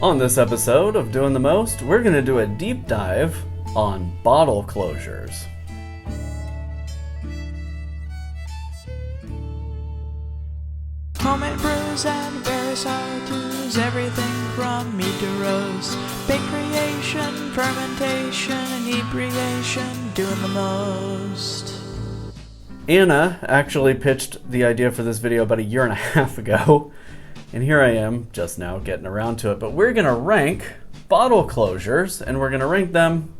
On this episode of Doing the Most, we're going to do a deep dive on bottle closures. Homemade brews and various how-tos, everything from mead to roast, bake creation, fermentation, inebriation, doing the most. Anna actually pitched the idea for this video about a year and a half ago, and here I am just now getting around to it. But we're going to rank bottle closures, and we're going to rank them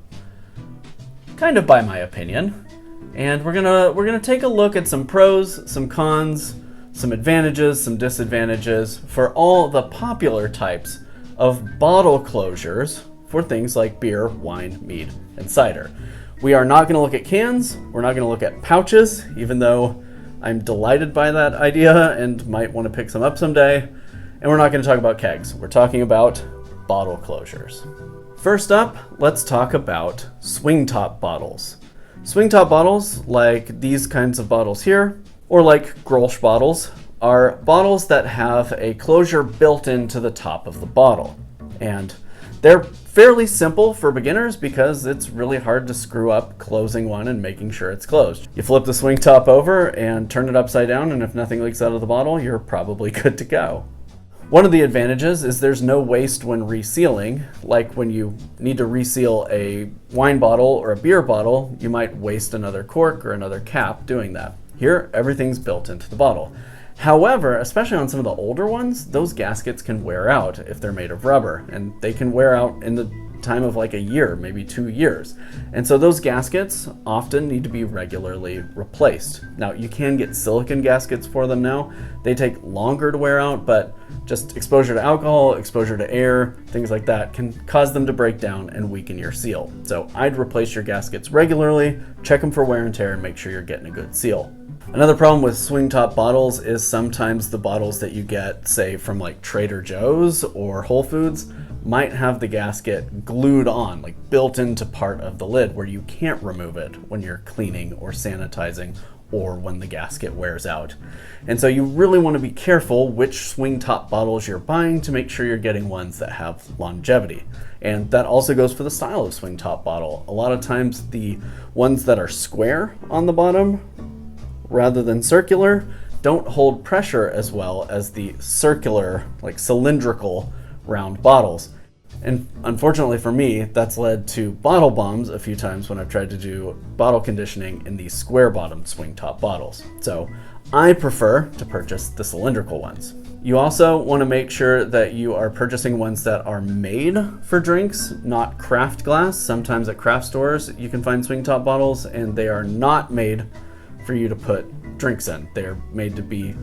kind of by my opinion. And we're going to take a look at some pros, some cons, some advantages, some disadvantages for all the popular types of bottle closures for things like beer, wine, mead, and cider. We are not going to look at cans. We're not going to look at pouches, even though I'm delighted by that idea and might want to pick some up someday. And we're not going to talk about kegs. We're talking about bottle closures. First up, let's talk about swing top bottles. Swing top bottles, like these kinds of bottles here, or like Grolsch bottles, are bottles that have a closure built into the top of the bottle. And they're fairly simple for beginners because it's really hard to screw up closing one and making sure it's closed. You flip the swing top over and turn it upside down, and if nothing leaks out of the bottle, you're probably good to go. One of the advantages is there's no waste when resealing. Like when you need to reseal a wine bottle or a beer bottle, you might waste another cork or another cap doing that. Here, everything's built into the bottle. However, especially on some of the older ones, those gaskets can wear out if they're made of rubber, and they can wear out in the time of like a year, maybe 2 years. And so those gaskets often need to be regularly replaced. Now, you can get silicone gaskets for them now. They take longer to wear out, but just exposure to alcohol, exposure to air, things like that can cause them to break down and weaken your seal. So I'd replace your gaskets regularly, check them for wear and tear, and make sure you're getting a good seal. Another problem with swing top bottles is sometimes the bottles that you get, say from like Trader Joe's or Whole Foods, might have the gasket glued on, like built into part of the lid where you can't remove it when you're cleaning or sanitizing or when the gasket wears out. And so you really want to be careful which swing top bottles you're buying to make sure you're getting ones that have longevity. And that also goes for the style of swing top bottle. A lot of times the ones that are square on the bottom rather than circular don't hold pressure as well as the circular, like cylindrical round bottles. And unfortunately for me, that's led to bottle bombs a few times when I've tried to do bottle conditioning in these square bottomed swing top bottles. So I prefer to purchase the cylindrical ones. You also want to make sure that you are purchasing ones that are made for drinks, not craft glass. Sometimes at craft stores you can find swing top bottles and they are not made for you to put drinks in. They're made to be,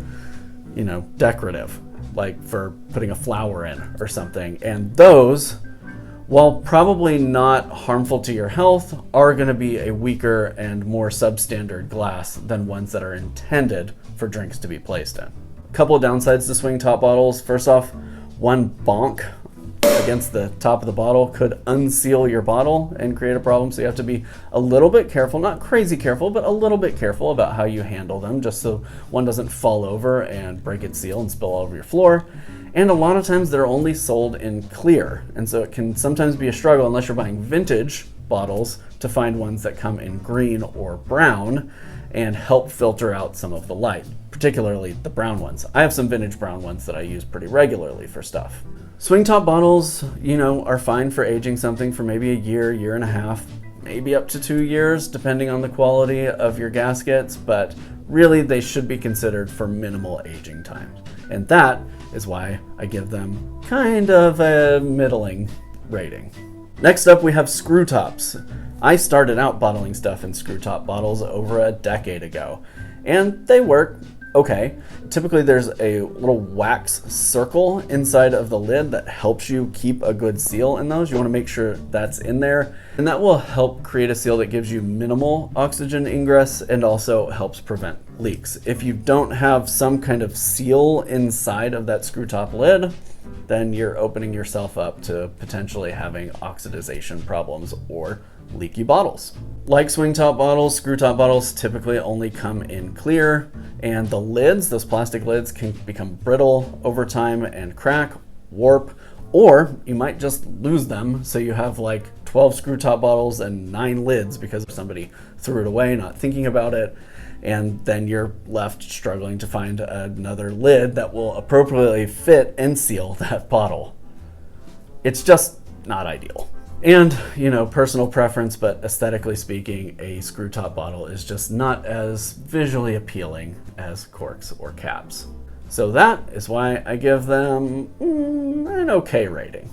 decorative, like for putting a flower in or something. And those, while probably not harmful to your health, are going to be a weaker and more substandard glass than ones that are intended for drinks to be placed in. A couple of downsides to swing top bottles. First off, one bonk against the top of the bottle could unseal your bottle and create a problem. So you have to be a little bit careful, not crazy careful, but a little bit careful about how you handle them, just so one doesn't fall over and break its seal and spill all over your floor. And a lot of times they're only sold in clear. And so it can sometimes be a struggle unless you're buying vintage bottles to find ones that come in green or brown and help filter out some of the light, particularly the brown ones. I have some vintage brown ones that I use pretty regularly for stuff. Swing top bottles, are fine for aging something for maybe a year, year and a half, maybe up to 2 years, depending on the quality of your gaskets, but really they should be considered for minimal aging times. And that is why I give them kind of a middling rating. Next up, we have screw tops. I started out bottling stuff in screw top bottles over a decade ago, and they work okay. Typically there's a little wax circle inside of the lid that helps you keep a good seal in those. You want to make sure that's in there, and that will help create a seal that gives you minimal oxygen ingress and also helps prevent leaks. If you don't have some kind of seal inside of that screw top lid, then you're opening yourself up to potentially having oxidization problems or leaky bottles. Like swing top bottles, screw top bottles typically only come in clear, and the lids, those plastic lids, can become brittle over time and crack, warp, Or you might just lose them, so you have like 12 screw top bottles and 9 lids because somebody threw it away not thinking about it, and then you're left struggling to find another lid that will appropriately fit and seal that bottle. It's just not ideal. And, you know, personal preference, but aesthetically speaking, a screw top bottle is just not as visually appealing as corks or caps. So that is why I give them an okay rating.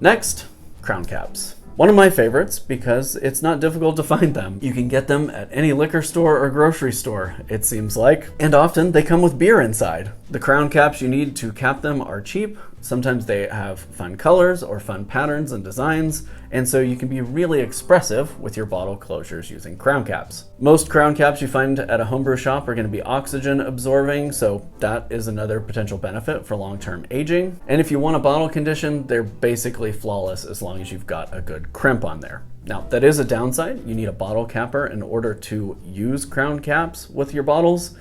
Next, crown caps. One of my favorites because it's not difficult to find them. You can get them at any liquor store or grocery store, it seems like, and often they come with beer inside. The crown caps you need to cap them are cheap. Sometimes they have fun colors or fun patterns and designs, and so you can be really expressive with your bottle closures using crown caps. Most crown caps you find at a homebrew shop are going to be oxygen absorbing, so that is another potential benefit for long-term aging. And if you want a bottle condition, they're basically flawless as long as you've got a good crimp on there. Now, that is a downside. You need a bottle capper in order to use crown caps with your bottles.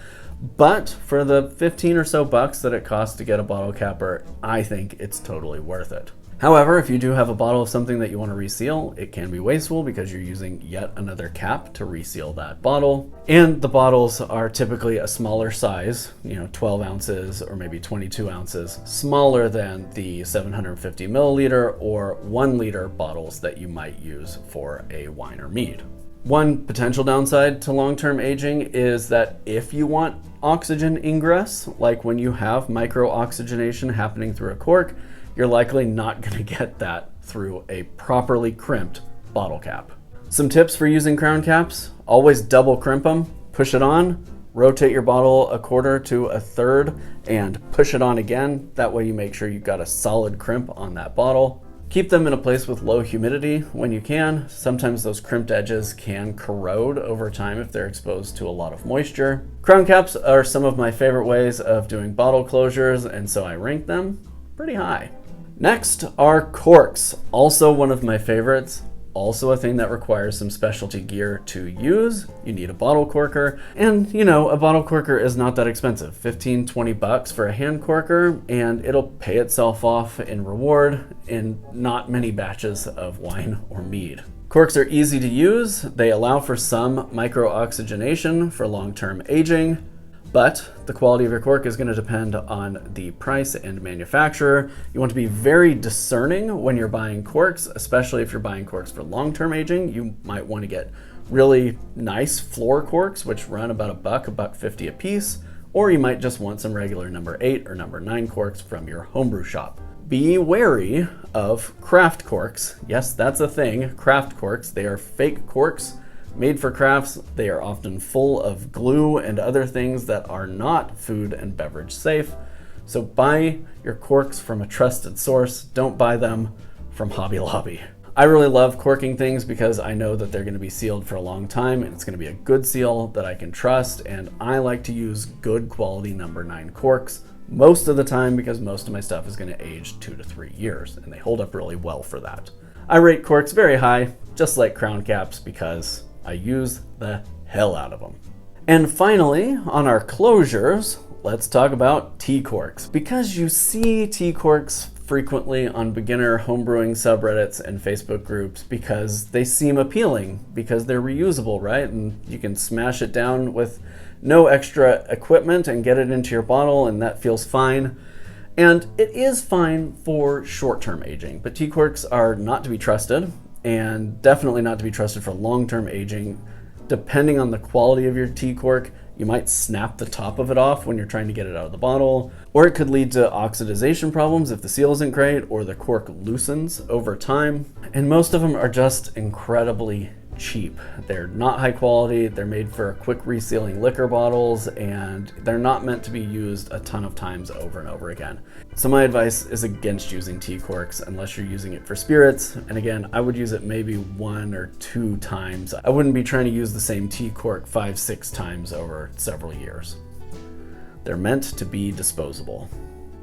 But for the 15 or so bucks that it costs to get a bottle capper, I think it's totally worth it. However, if you do have a bottle of something that you want to reseal, it can be wasteful because you're using yet another cap to reseal that bottle. And the bottles are typically a smaller size, 12 ounces or maybe 22 ounces, smaller than the 750 milliliter or 1 liter bottles that you might use for a wine or mead. One potential downside to long-term aging is that if you want oxygen ingress, like when you have micro-oxygenation happening through a cork, you're likely not going to get that through a properly crimped bottle cap. Some tips for using crown caps: always double crimp them, push it on, rotate your bottle a quarter to a third, and push it on again. That way you make sure you've got a solid crimp on that bottle. Keep them in a place with low humidity when you can. Sometimes those crimped edges can corrode over time if they're exposed to a lot of moisture. Crown caps are some of my favorite ways of doing bottle closures, and so I rank them pretty high. Next are corks, also one of my favorites. Also a thing that requires some specialty gear to use. You need a bottle corker, and a bottle corker is not that expensive. 15-20 bucks for a hand corker, and it'll pay itself off in reward in not many batches of wine or mead. Corks are easy to use. They allow for some micro-oxygenation for long-term aging, but the quality of your cork is going to depend on the price and manufacturer. You want to be very discerning when you're buying corks, especially if you're buying corks for long-term aging. You might want to get really nice floor corks, which run about $1.50 a piece, or you might just want some regular number 8 or number 9 corks from your homebrew shop. Be wary of craft corks. Yes, that's a thing, craft corks. They are fake corks made for crafts. They are often full of glue and other things that are not food and beverage safe. So buy your corks from a trusted source. Don't buy them from Hobby Lobby. I really love corking things because I know that they're going to be sealed for a long time and it's going to be a good seal that I can trust, and I like to use good quality number 9 corks most of the time because most of my stuff is going to age 2 to 3 years and they hold up really well for that. I rate corks very high, just like crown caps, because I use the hell out of them. And finally, on our closures, let's talk about T-corks. Because you see T-corks frequently on beginner homebrewing subreddits and Facebook groups because they seem appealing, because they're reusable, right? And you can smash it down with no extra equipment and get it into your bottle, and that feels fine. And it is fine for short-term aging, but T-corks are not to be trusted, and definitely not to be trusted for long-term aging. Depending on the quality of your T-cork, you might snap the top of it off when you're trying to get it out of the bottle, or it could lead to oxidization problems if the seal isn't great or the cork loosens over time. And most of them are just incredibly cheap. They're not high quality, they're made for quick resealing liquor bottles, and they're not meant to be used a ton of times over and over again. So my advice is against using T-corks unless you're using it for spirits. And again, I would use it maybe 1 or 2 times. I wouldn't be trying to use the same T-cork 5-6 times over several years. They're meant to be disposable.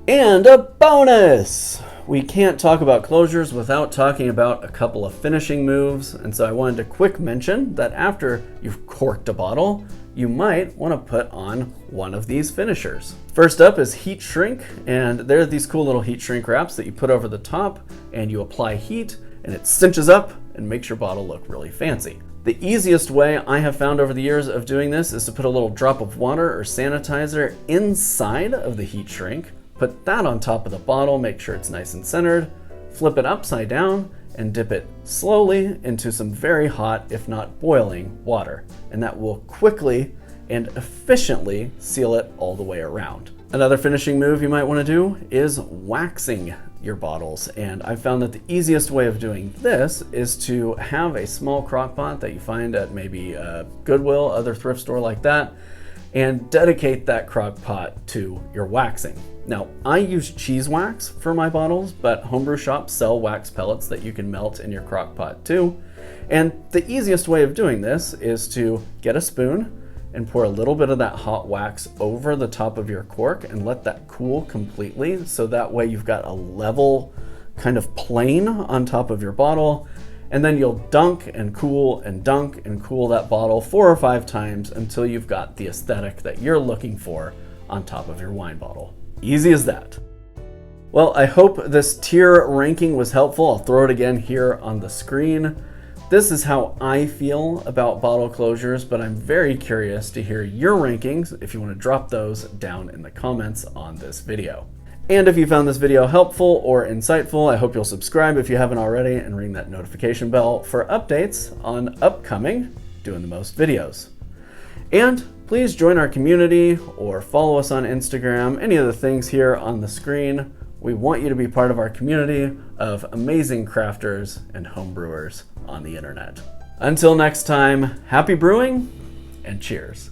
And a bonus! We can't talk about closures without talking about a couple of finishing moves, and so I wanted to quick mention that after you've corked a bottle, you might want to put on one of these finishers. First up is heat shrink, and there are these cool little heat shrink wraps that you put over the top and you apply heat and it cinches up and makes your bottle look really fancy. The easiest way I have found over the years of doing this is to put a little drop of water or sanitizer inside of the heat shrink, put that on top of the bottle, make sure it's nice and centered, flip it upside down, and dip it slowly into some very hot, if not boiling, water. And that will quickly and efficiently seal it all the way around. Another finishing move you might want to do is waxing your bottles. And I found that the easiest way of doing this is to have a small crock pot that you find at maybe Goodwill, other thrift store like that, and dedicate that crock pot to your waxing. Now, I use cheese wax for my bottles, but homebrew shops sell wax pellets that you can melt in your crock pot too. And the easiest way of doing this is to get a spoon and pour a little bit of that hot wax over the top of your cork and let that cool completely, so that way you've got a level kind of plane on top of your bottle. And then you'll dunk and cool that bottle 4 or 5 times until you've got the aesthetic that you're looking for on top of your wine bottle. Easy as that. Well, I hope this tier ranking was helpful. I'll throw it again here on the screen. This is how I feel about bottle closures, but I'm very curious to hear your rankings if you want to drop those down in the comments on this video. And if you found this video helpful or insightful, I hope you'll subscribe if you haven't already and ring that notification bell for updates on upcoming Doing the Most videos. And please join our community or follow us on Instagram, any of the things here on the screen. We want you to be part of our community of amazing crafters and homebrewers on the internet. Until next time, happy brewing and cheers.